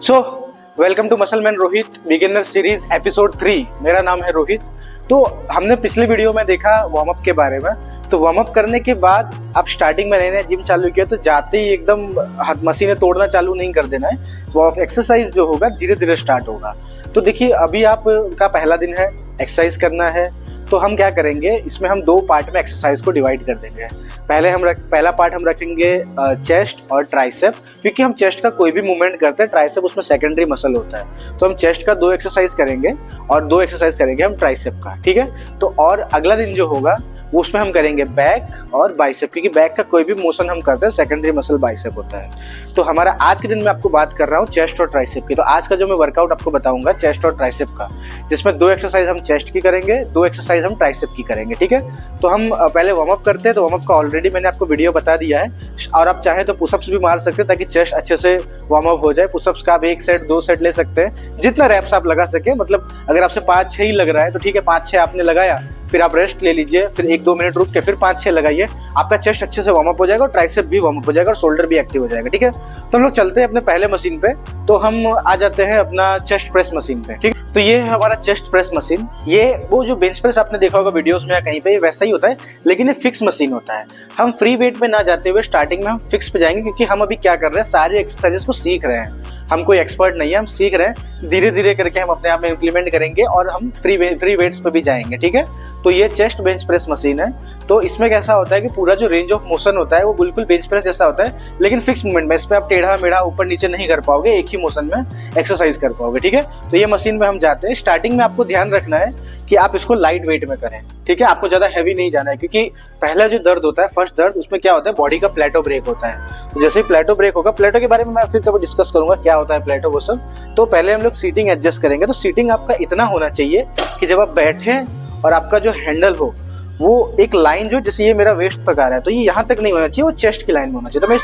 So welcome to muscle man Rohit beginner series episode 3। मेरा नाम है रोहित। तो हमने पिछले वीडियो में देखा वार्म अप के बारे में। तो वार्म अप करने के बाद आप स्टार्टिंग में नए जिम चालू किया तो जाते ही एकदम मशीनें तोड़ना चालू नहीं कर देना है। वो एक्सरसाइज जो होगा धीरे धीरे स्टार्ट होगा। तो देखिए अभी आपका पहला दिन है, एक्सरसाइज करना है। तो हम क्या करेंगे, इसमें हम दो पार्ट में एक्सरसाइज को डिवाइड कर देंगे। पहला पार्ट हम रखेंगे चेस्ट और ट्राइसेप, क्योंकि हम चेस्ट का कोई भी मूवमेंट करते हैं ट्राइसेप उसमें सेकेंडरी मसल होता है। तो हम चेस्ट का 2 एक्सरसाइज करेंगे और 2 एक्सरसाइज करेंगे हम ट्राइसेप का, ठीक है। तो और अगला दिन जो होगा उसमें हम करेंगे बैक और बाइसेप, क्योंकि बैक का कोई भी मोशन हम करते हैं सेकेंडरी मसल बाइसेप होता है। तो हमारा आज के दिन में आपको बात कर रहा हूँ चेस्ट और ट्राइसेप की। तो आज का जो मैं वर्कआउट आपको बताऊंगा चेस्ट और ट्राइसेप का, जिसमें 2 एक्सरसाइज हम चेस्ट की करेंगे, 2 एक्सरसाइज हम ट्राइसेप की करेंगे, ठीक है। तो हम पहले वार्म अप करते हैं। तो वार्म अप का ऑलरेडी मैंने आपको वीडियो बता दिया है, और आप चाहें तो पुशअप्स भी मार सकते हैं ताकि चेस्ट अच्छे से वार्म अप हो जाए। पुशअप्स का आप 1 सेट 2 सेट ले सकते हैं, जितना रैप्स आप लगा सके। मतलब अगर आपसे 5-6 ही लग रहा है तो ठीक है, 5-6 आपने लगाया, फिर आप रेस्ट ले लीजिए, फिर 1-2 मिनट रुक के फिर 5-6 लगाइए। आपका चेस्ट अच्छे से वार्म अप हो जाएगा और ट्राइसेप भी वार्म अप हो जाएगा और शोल्डर भी एक्टिव हो जाएगा, ठीक है। तो हम लोग चलते हैं अपने पहले मशीन पे। तो हम आ जाते हैं अपना चेस्ट प्रेस मशीन पे, ठीक। तो ये है हमारा चेस्ट प्रेस मशीन। ये वो जो बेंच प्रेस आपने देखा होगा वीडियोस में या कहीं पे, ये वैसा ही होता है, लेकिन ये फिक्स मशीन होता है। हम फ्री वेट पे ना जाते हुए स्टार्टिंग में हम फिक्स पे जाएंगे, क्योंकि हम अभी क्या कर रहे हैं, सारे एक्सरसाइजेस को सीख रहे हैं। हम कोई एक्सपर्ट नहीं है, हम सीख रहे हैं। धीरे धीरे करके हम अपने आप में इम्प्लीमेंट करेंगे और हम फ्री वेट्स पे भी जाएंगे, ठीक है। तो ये चेस्ट बेंच प्रेस मशीन है। तो इसमें कैसा होता है कि पूरा जो रेंज ऑफ मोशन होता है वो बिल्कुल बेंच प्रेस जैसा होता है, लेकिन फिक्स मूवमेंट में। इसमें आप टेढ़ा मेढ़ा ऊपर नीचे नहीं कर पाओगे, एक ही मोशन में एक्सरसाइज कर पाओगे, ठीक है। तो ये मशीन में हम जाते हैं। स्टार्टिंग में आपको ध्यान रखना है कि आप इसको लाइट वेट में करें, ठीक है। आपको ज्यादा हैवी नहीं जाना है, क्योंकि पहला जो दर्द होता है, फर्स्ट दर्द, उसमें क्या होता है, बॉडी का प्लेटो ब्रेक होता है। तो जैसे ही प्लेटो ब्रेक होगा, प्लेटो के बारे में मैं फिर कभी डिस्कस करूंगा क्या होता है प्लेटो, वो सब। तो पहले हम लोग सीटिंग एडजस्ट करेंगे। तो सीटिंग आपका इतना होना चाहिए कि जब आप बैठे और आपका जो हैंडल हो वो एक लाइन जो, जैसे ये मेरा वेस्ट तक आ रहा है, तो ये यहाँ तक नहीं होना चाहिए, वो चेस्ट की लाइन में होना चाहिए। तो मैं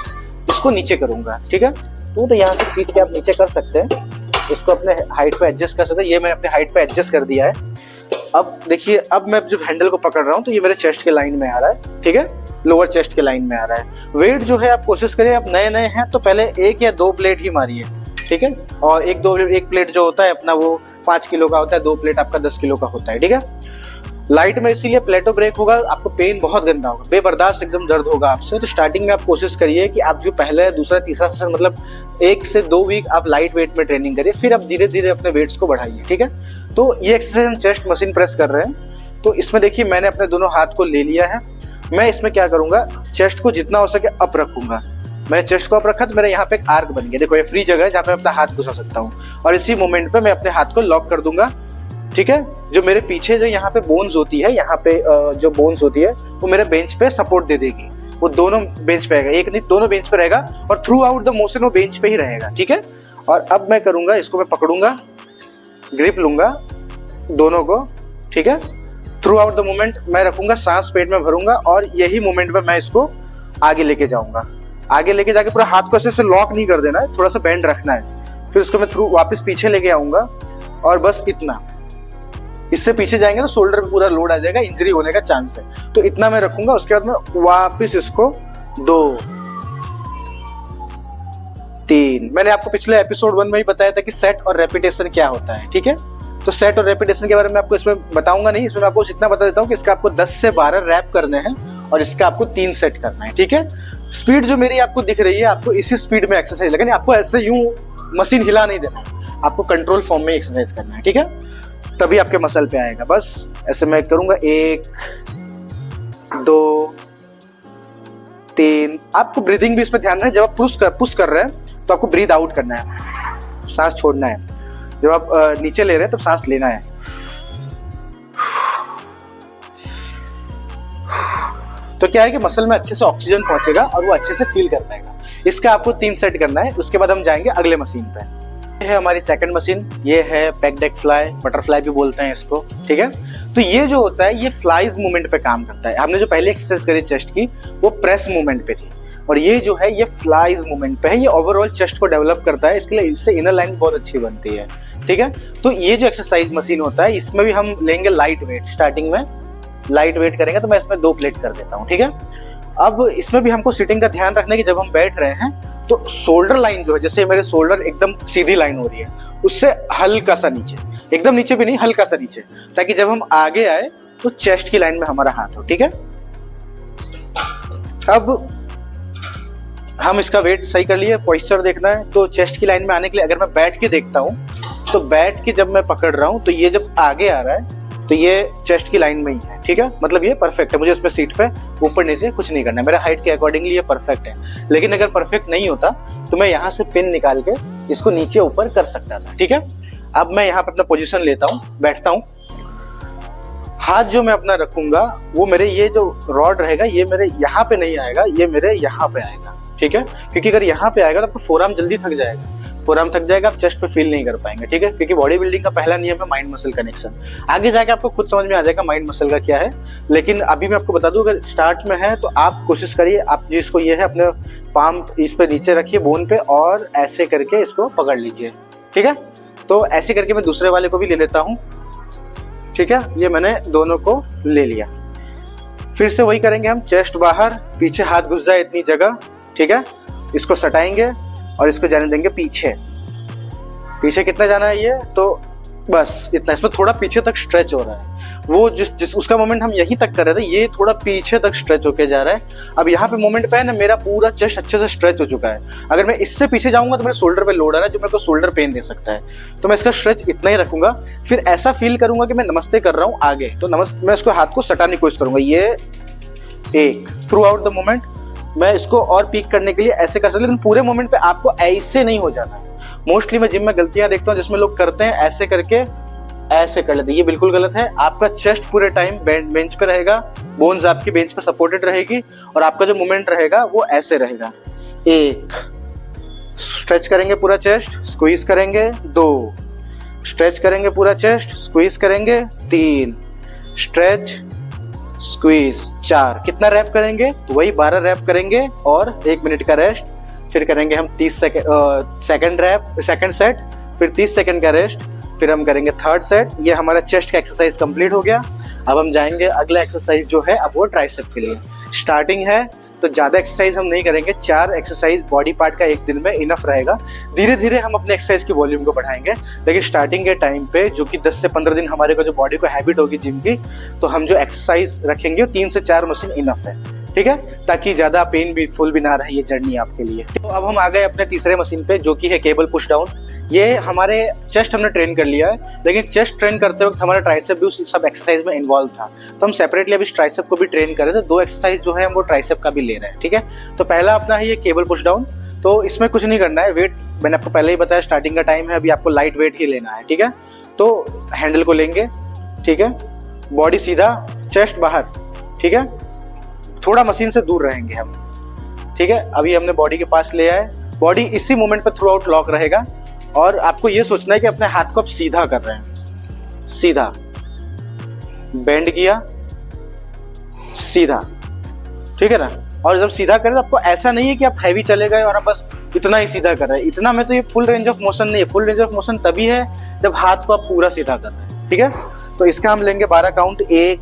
इसको नीचे करूंगा, ठीक है। तो यहाँ से खींच के आप नीचे कर सकते हैं, इसको अपने हाइट पे एडजस्ट कर सकते हैं। ये मैंने अपने हाइट पे एडजस्ट कर दिया है। अब देखिए, अब मैं जब हैंडल को पकड़ रहा हूँ तो ये मेरे चेस्ट के लाइन में आ रहा है, ठीक है, लोअर चेस्ट के लाइन में आ रहा है। वेट जो है आप कोशिश करें, आप नए हैं तो पहले 1 या 2 प्लेट ही मारिए, ठीक है। और एक प्लेट जो होता है अपना वो 5 किलो का होता है, 2 प्लेट आपका 10 किलो का होता है, ठीक है। लाइट में इसीलिए प्लेटो ब्रेक होगा, आपको पेन बहुत गंदा होगा, बेबर्दाश्त एकदम दर्द होगा आपसे। तो स्टार्टिंग में आप कोशिश करिए कि आप जो पहले दूसरा तीसरा सेशन, मतलब 1 से 2 वीक आप लाइट वेट में ट्रेनिंग करिए, फिर आप धीरे धीरे अपने वेट्स को बढ़ाइए, ठीक है। तो ये एक्सरसाइज हम चेस्ट मशीन प्रेस कर रहे हैं। तो इसमें देखिए मैंने अपने दोनों हाथ को ले लिया है। मैं इसमें क्या करूंगा, चेस्ट को जितना हो सके अप रखूंगा। मैंने चेस्ट को अप रखा तो मेरा यहाँ पे एक आर्क बन गया। देखो ये फ्री जगह है जहाँ पे अपना हाथ घुसा सकता हूँ, और इसी मोमेंट पे मैं अपने हाथ को लॉक कर दूंगा, ठीक है। जो मेरे पीछे जो यहाँ पे बोन्स होती है, यहाँ पे जो बोन्स होती है वो मेरे बेंच पे सपोर्ट दे देगी। वो दोनों बेंच पे रहेगा, एक नहीं दोनों बेंच पे रहेगा, और थ्रू आउट द मोशन वो बेंच पे ही रहेगा, ठीक है। और अब मैं करूंगा, इसको मैं पकड़ूंगा, ग्रिप लूंगा दोनों को, ठीक है। थ्रू आउट द मोमेंट मैं रखूंगा, सांस पेट में भरूंगा, और यही मोमेंट में मैं इसको आगे लेके जाऊंगा। आगे लेके जाके पूरा हाथ को ऐसे लॉक नहीं कर देना है, थोड़ा सा बेंड रखना है। फिर उसको मैं थ्रू वापस पीछे लेके आऊंगा, और बस इतना। इससे पीछे जाएंगे तो शोल्डर पे पूरा लोड आ जाएगा, इंजरी होने का चांस है। तो इतना मैं रखूंगा, उसके बाद मैं वापस इसको 2 3। मैंने आपको पिछले एपिसोड 1 में ही बताया था कि सेट और रेपिटेशन क्या होता है, ठीक है। तो सेट और रेपिटेशन के बारे में आपको इसमें बताऊंगा नहीं, इसमें आपको इतना बता देता हूँ कि इसका आपको 10 से 12 रैप करने हैं, और इसका आपको 3 सेट करना है, ठीक है। स्पीड जो मेरी आपको दिख रही है, आपको इसी स्पीड में एक्सरसाइज लगनी, आपको ऐसे यूं मशीन हिला नहीं देना, आपको कंट्रोल फॉर्म में एक्सरसाइज करना है, ठीक है। तभी आपके मसल पे आएगा। बस ऐसे मैं करूंगा, 1 2 3। आपको ब्रीदिंग भी इसमें ध्यान रखना है। जब आप पुश कर रहे हैं तो आपको ब्रीद आउट करना है, सांस छोड़ना है। जब आप नीचे ले रहे हैं तब सांस लेना है। तो क्या है कि मसल में अच्छे से ऑक्सीजन पहुंचेगा और वो अच्छे से फील कर पाएगा। इसका आपको 3 सेट करना है। उसके बाद हम जाएंगे अगले मशीन पे। ये है हमारी सेकंड मशीन, ये है पैक डेक फ्लाई, बटरफ्लाई भी बोलते हैं इसको, ठीक है। तो ये जो होता है ये फ्लाइज मूवमेंट पे काम करता है। हमने जो पहले एक्सरसाइज करी चेस्ट की वो प्रेस मूवमेंट पे थी, और ये जो है ये फ्लाइज मूवमेंट पे है। ये ओवरऑल चेस्ट को डेवलप करता है, इसके लिए इससे इनर लाइन बहुत अच्छी बनती है, ठीक है। तो ये जो एक्सरसाइज मशीन होता है इसमें भी हम लेंगे लाइट वेट। स्टार्टिंग में लाइट वेट करेंगे, तो मैं इसमें 2 प्लेट कर देता हूँ, ठीक है। अब इसमें भी हमको सीटिंग का ध्यान रखना है कि जब हम बैठ रहे हैं तो शोल्डर लाइन जो है, जैसे मेरे शोल्डर एकदम सीधी लाइन हो रही है, उससे हल्का सा नीचे, एकदम नीचे भी नहीं, हल्का सा नीचे, ताकि जब हम आगे आए तो चेस्ट की लाइन में हमारा हाथ हो। ठीक है, अब हम इसका वेट सही कर लिए, पॉइस्चर देखना है। तो चेस्ट की लाइन में आने के लिए अगर मैं बैठ के देखता हूँ, तो बैठ के जब मैं पकड़ रहा हूँ तो ये जब आगे आ रहा है तो ये चेस्ट की लाइन में ही है। ठीक है, मतलब ये परफेक्ट है, मुझे इसमें सीट पे ऊपर नीचे कुछ नहीं करना है, मेरा हाइट के अकॉर्डिंगली ये परफेक्ट है। लेकिन अगर परफेक्ट नहीं होता तो मैं यहाँ से पिन निकाल के इसको नीचे ऊपर कर सकता था। ठीक है, अब मैं यहाँ पे अपना पोजीशन लेता हूँ, बैठता हूँ, हाथ जो मैं अपना रखूंगा वो मेरे ये जो रॉड रहेगा ये मेरे यहाँ पे नहीं आएगा, ये मेरे यहाँ पे आएगा। ठीक है, क्योंकि अगर यहाँ पे आएगा तो आपको फोरआर्म जल्दी थक जाएगा, फोरआर्म थक जाएगा, आप चेस्ट पे फील नहीं कर पाएंगे। ठीक है, क्योंकि बॉडी बिल्डिंग का पहला नियम है माइंड मसल कनेक्शन। आगे जाके आपको खुद समझ में आ जाएगा माइंड मसल का क्या है, लेकिन अभी मैं आपको बता दूं, अगर स्टार्ट में है तो आप कोशिश करिए, आप जिसको ये है अपने पाम इस पे नीचे रखिए बोन पे और ऐसे करके इसको पकड़ लीजिए। ठीक है, तो ऐसे करके मैं दूसरे वाले को भी ले लेता हूँ। ठीक है, ये मैंने दोनों को ले लिया। फिर से वही करेंगे हम, चेस्ट बाहर, पीछे हाथ घुस जाए इतनी जगह। ठीक है, इसको सटाएंगे और इसको जाने देंगे पीछे। पीछे कितना जाना है ये, तो बस इतना, इसमें थोड़ा पीछे तक स्ट्रेच हो रहा है। वो जिस उसका मोमेंट हम यहीं तक कर रहे थे, ये थोड़ा पीछे तक स्ट्रेच होके जा रहा है। अब यहाँ पे मोमेंट पे है ना, मेरा पूरा चेस्ट अच्छे से स्ट्रेच हो चुका है। अगर मैं इससे पीछे जाऊंगा तो मेरे शोल्डर पे लोड आ रहा है, जो मेरे को शोल्डर पेन दे सकता है, तो मैं इसका स्ट्रेच इतना ही रखूंगा। फिर ऐसा फील करूंगा कि मैं नमस्ते कर रहा हूँ आगे, तो मैं इसको हाथ को सटाने की कोशिश करूंगा। ये एक थ्रू आउट द मोमेंट मैं इसको और पीक करने के लिए ऐसे कर सकता हूँ, लेकिन पूरे मोमेंट पे आपको ऐसे नहीं हो जाना है। मोस्टली मैं जिम में गलतियां देखता हूँ जिसमें लोग करते हैं ऐसे करके ऐसे कर लेते हैं, ये बिल्कुल गलत है। आपका चेस्ट पूरे टाइम बेंच पे रहेगा, बोन्स आपकी बेंच पे सपोर्टेड रहेगी और आपका जो मूवमेंट रहेगा वो ऐसे रहेगा। एक, स्ट्रेच करेंगे पूरा चेस्ट, स्क्वीज करेंगे। दो, स्ट्रेच करेंगे पूरा चेस्ट, स्क्वीज करेंगे। तीन, स्ट्रेच स्क्वीज। चार, कितना रैप करेंगे, तो वही 12 रैप करेंगे और 1 मिनट का रेस्ट। फिर करेंगे हम 30 सेकंड रैप, सेकंड सेट, फिर 30 सेकंड का रेस्ट, फिर हम करेंगे थर्ड सेट। ये हमारा चेस्ट का एक्सरसाइज कंप्लीट हो गया। अब हम जाएंगे अगला एक्सरसाइज जो है, अब वो ट्राइसेप के लिए स्टार्टिंग है, तो ज्यादा एक्सरसाइज हम नहीं करेंगे, 4 एक्सरसाइज बॉडी पार्ट का एक दिन में इनफ रहेगा। धीरे धीरे हम अपने एक्सरसाइज की वॉल्यूम को बढ़ाएंगे, लेकिन स्टार्टिंग के टाइम पे जो कि 10 से 15 दिन हमारे को जो बॉडी को हैबिट होगी जिम की, तो हम जो एक्सरसाइज रखेंगे 3 से 4 मशीन इनफ है। ठीक है, ताकि ज्यादा पेन भी फुल भी ना रहे ये जर्नी आपके लिए। तो अब हम आ गए अपने तीसरे मशीन पे, जो कि है केबल पुश डाउन। ये हमारे चेस्ट हमने ट्रेन कर लिया है, लेकिन चेस्ट ट्रेन करते वक्त हमारा ट्राइसेप भी उस सब एक्सरसाइज में इन्वॉल्व था, तो हम सेपरेटली अभी ट्राइसेप को भी ट्रेन कर रहे थे। 2 एक्सरसाइज जो है हम वो ट्राइसेप का भी ले रहे हैं। ठीक है, तो पहला अपना है ये केबल पुश डाउन। तो इसमें कुछ नहीं करना है, वेट मैंने आपको पहले ही बताया, स्टार्टिंग का टाइम है, अभी आपको लाइट वेट ही लेना है। ठीक है, तो हैंडल को लेंगे। ठीक है, बॉडी सीधा, चेस्ट बाहर। ठीक है, थोड़ा मशीन से दूर रहेंगे हम। ठीक है, अभी हमने बॉडी के पास ले आए, बॉडी इसी मोमेंट पे थ्रू आउट लॉक रहेगा और आपको ये सोचना है कि अपने हाथ को आप सीधा कर रहे हैं। सीधा बेंड किया, सीधा। ठीक है ना, और जब सीधा करें तो आपको ऐसा नहीं है कि आप हैवी चले गए और आप बस इतना ही सीधा कर रहे हैं। इतना में तो ये फुल रेंज ऑफ मोशन नहीं है। फुल रेंज ऑफ मोशन तभी है जब हाथ को आप पूरा सीधा कर रहे हैं। ठीक है, तो इसका हम लेंगे 12 काउंट। 1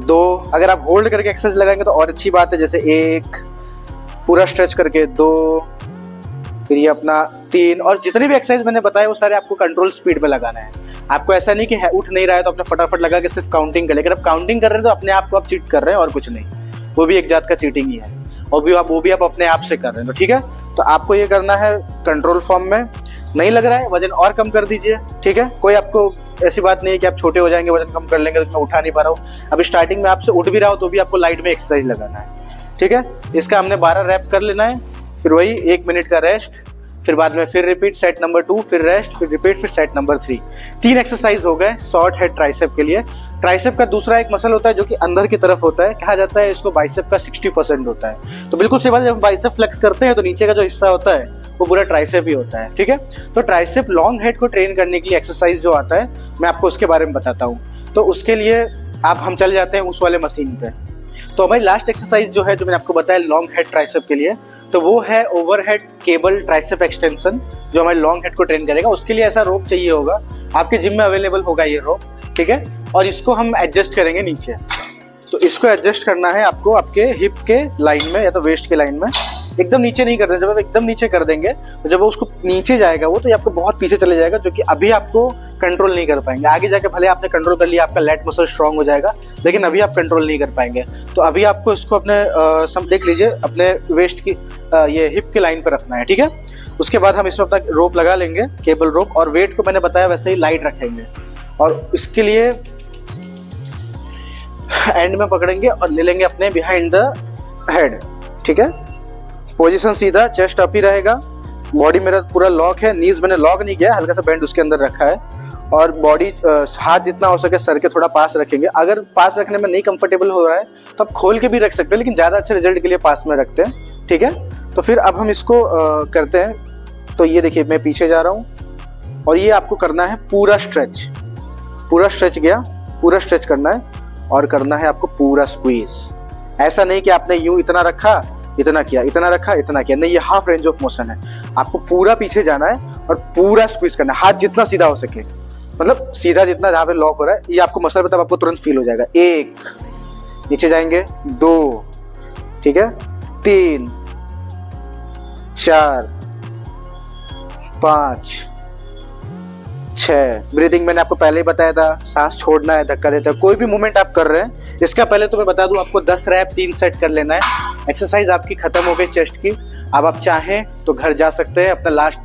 2, अगर आप होल्ड करके एक्सरसाइज लगाएंगे तो और अच्छी बात है, जैसे 1 पूरा स्ट्रेच करके, 2, फिर ये अपना 3, और जितने भी एक्सरसाइज मैंने बताया वो सारे आपको कंट्रोल स्पीड में लगाना है। आपको ऐसा नहीं कि उठ नहीं रहा है तो अपने फटाफट लगा के सिर्फ काउंटिंग कर ले। अगर आप काउंटिंग कर रहे हैं तो अपने आप को आप चीट कर रहे हैं और कुछ नहीं, वो भी एक जात का चीटिंग ही है, और वो भी आप अपने आप से कर रहे हैं। तो ठीक है, तो आपको ये करना है कंट्रोल फॉर्म में। नहीं लग रहा है, वजन और कम कर दीजिए। ठीक है, कोई आपको ऐसी बात नहीं है कि आप छोटे हो जाएंगे, वजन कम कर लेंगे तो मैं उठा नहीं पा रहा हूँ। अभी स्टार्टिंग में आपसे उठ भी रहा हो तो भी आपको लाइट में एक्सरसाइज लगाना है। ठीक है, इसका हमने 12 रैप कर लेना है, फिर वही 1 मिनट का रेस्ट, फिर बाद में फिर रिपीट, सेट नंबर 2, फिर रेस्ट, फिर रिपीट, फिर सेट नंबर 3। 3 एक्सरसाइज हो गए शॉर्ट हेड ट्राइसेप के लिए। ट्राइसेप का दूसरा एक मसल होता है जो कि अंदर की तरफ होता है, कहा जाता है इसको बाइसेप का 60% होता है। तो बिल्कुल सही बात है, जब बाइसेप फ्लेक्स करते हैं तो नीचे का जो हिस्सा होता है वो पूरा ट्राइसेप ही होता है। ठीक है, तो ट्राइसेप लॉन्ग हेड को ट्रेन करने के लिए एक्सरसाइज जो आता है मैं आपको उसके बारे में बताता हूँ। तो उसके लिए हम चले जाते हैं उस वाले मशीन पे। तो हमारी लास्ट एक्सरसाइज जो है, जो मैंने आपको बताया लॉन्ग हेड ट्राइसेप के लिए, तो वो है ओवरहेड केबल ट्राइसेप एक्सटेंशन, जो हमारे लॉन्ग हेड को ट्रेन करेगा। उसके लिए ऐसा रोप चाहिए होगा, आपके जिम में अवेलेबल होगा ये रोप। ठीक है, और इसको हम एडजस्ट करेंगे नीचे। तो इसको एडजस्ट करना है आपको आपके हिप के लाइन में या तो वेस्ट के लाइन में। एकदम नीचे नहीं कर देंगे। जब आप एकदम नीचे कर देंगे तो जब वो उसको नीचे जाएगा वो, तो ये आपको बहुत पीछे चले जाएगा, जो कि अभी आपको कंट्रोल नहीं कर पाएंगे। आगे जाके भले आपने कंट्रोल कर लिया, आपका लैट मसल स्ट्रांग हो जाएगा, लेकिन अभी आप कंट्रोल नहीं कर पाएंगे। तो अभी आपको इसको अपने देख लीजिए, अपने वेस्ट की ये हिप की लाइन पर रखना है, ठीक है। उसके बाद हम इसमें अपना रोप लगा लेंगे, केबल रोप, और वेट को मैंने बताया वैसे ही लाइट रखेंगे, और इसके लिए एंड में पकड़ेंगे और ले लेंगे अपने बिहाइंड द हेड, ठीक है। पोजीशन सीधा, चेस्ट अप ही रहेगा, बॉडी मेरा पूरा लॉक है, नीज मैंने लॉक नहीं किया, हल्का सा बैंड उसके अंदर रखा है, और बॉडी हाथ जितना हो सके सर के थोड़ा पास रखेंगे। अगर पास रखने में नहीं कंफर्टेबल हो रहा है तो आप खोल के भी रख सकते हैं, लेकिन ज़्यादा अच्छे रिजल्ट के लिए पास में रखते हैं, ठीक है। तो फिर अब हम इसको करते हैं। तो ये देखिए मैं पीछे जा रहा हूँ, और ये आपको करना है पूरा स्ट्रेच, पूरा स्ट्रेच गया, पूरा स्ट्रेच करना है, और करना है आपको पूरा स्क्वीज। ऐसा नहीं कि आपने यूं इतना रखा, इतना किया, इतना रखा, इतना किया, नहीं, ये हाफ रेंज ऑफ मोशन है। आपको पूरा पीछे जाना है और पूरा स्क्वीज करना है, हाथ जितना सीधा हो सके, मतलब सीधा जितना जहाँ पे लॉक हो रहा है, ये आपको मसल पे तब आपको तुरंत फील हो जाएगा। 1, नीचे जाएंगे 2, ठीक है, 3, 4, 5, 6। ब्रीदिंग मैंने आपको पहले ही बताया था, सांस छोड़ना है, धक्का देता है। कोई भी मूवमेंट आप कर रहे हैं, इसका पहले तो मैं बता दूं, आपको 10 रैप 3 सेट कर लेना है। एक्सरसाइज आपकी खत्म हो गई चेस्ट की। अब आप चाहें तो घर जा सकते हैं, अपना लास्ट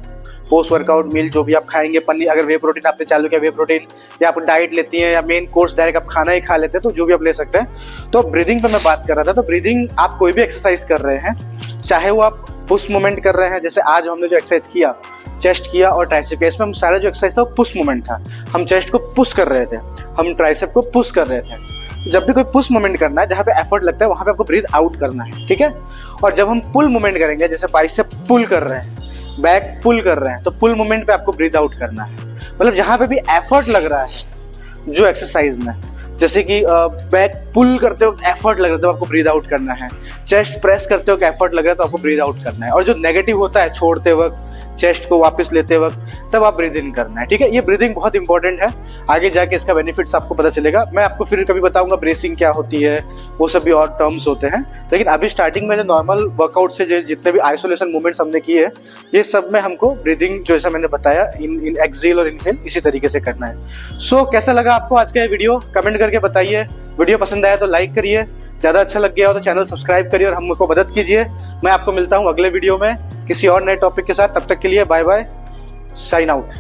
पोस्ट वर्कआउट मील जो भी आप खाएंगे, पनीर, अगर वे प्रोटीन आपने चालू किया वे प्रोटीन, या आप डाइट लेती हैं, या मेन कोर्स डायरेक्ट आप खाना ही खा लेते हैं, तो जो भी आप ले सकते हैं। तो ब्रीदिंग पे मैं बात कर रहा था। तो ब्रीदिंग आप कोई भी एक्सरसाइज कर रहे हैं, चाहे वो आप पुश मूवमेंट कर रहे हैं, जैसे आज हमने जो एक्सरसाइज किया, चेस्ट किया और ट्राइसेप किया, इसमें हम सारा जो एक्सरसाइज था वो पुश मूवमेंट था। हम चेस्ट को पुश कर रहे थे, हम ट्राइसेप को पुश कर रहे थे। जब भी कोई पुश मूवमेंट करना है, जहाँ पे एफर्ट लगता है, वहाँ पे आपको ब्रीथ आउट करना है, ठीक है। और जब हम पुल मूवमेंट करेंगे, जैसे बाइसेप पुल कर रहे हैं, बैक पुल कर रहे हैं, तो पुल मूवमेंट पे आपको ब्रीथ आउट करना है। मतलब जहाँ पे भी एफर्ट लग रहा है जो एक्सरसाइज में, जैसे कि बैक पुल करते हो एफर्ट लग रहा है तो आपको ब्रीथ आउट करना है, चेस्ट प्रेस करते हो एफर्ट लग रहा है तो आपको ब्रीथ आउट करना है, और जो नेगेटिव होता है छोड़ते वक्त, चेस्ट को वापस लेते वक्त, तब आप ब्रीद इन करना है, ठीक है। ये ब्रीदिंग बहुत इंपॉर्टेंट है, आगे जाके इसका बेनिफिट्स आपको पता चलेगा। मैं आपको फिर कभी बताऊंगा ब्रेसिंग क्या होती है, वो सब भी और टर्म्स होते हैं। लेकिन अभी स्टार्टिंग में जो नॉर्मल वर्कआउट से जितने भी आइसोलेशन मूवमेंट्स हमने किए, ये सब में हमको ब्रीदिंग जैसा मैंने बताया, इन एक्सेल और इनहेल इसी तरीके से करना है। सो कैसा लगा आपको आज का ये वीडियो, कमेंट करके बताइए। वीडियो पसंद आया तो लाइक करिए, ज़्यादा अच्छा लग गया हो तो चैनल सब्सक्राइब करिए और हमको मदद कीजिए। मैं आपको मिलता हूँ अगले वीडियो में किसी और नए टॉपिक के साथ। तब तक के लिए बाय बाय, साइन आउट।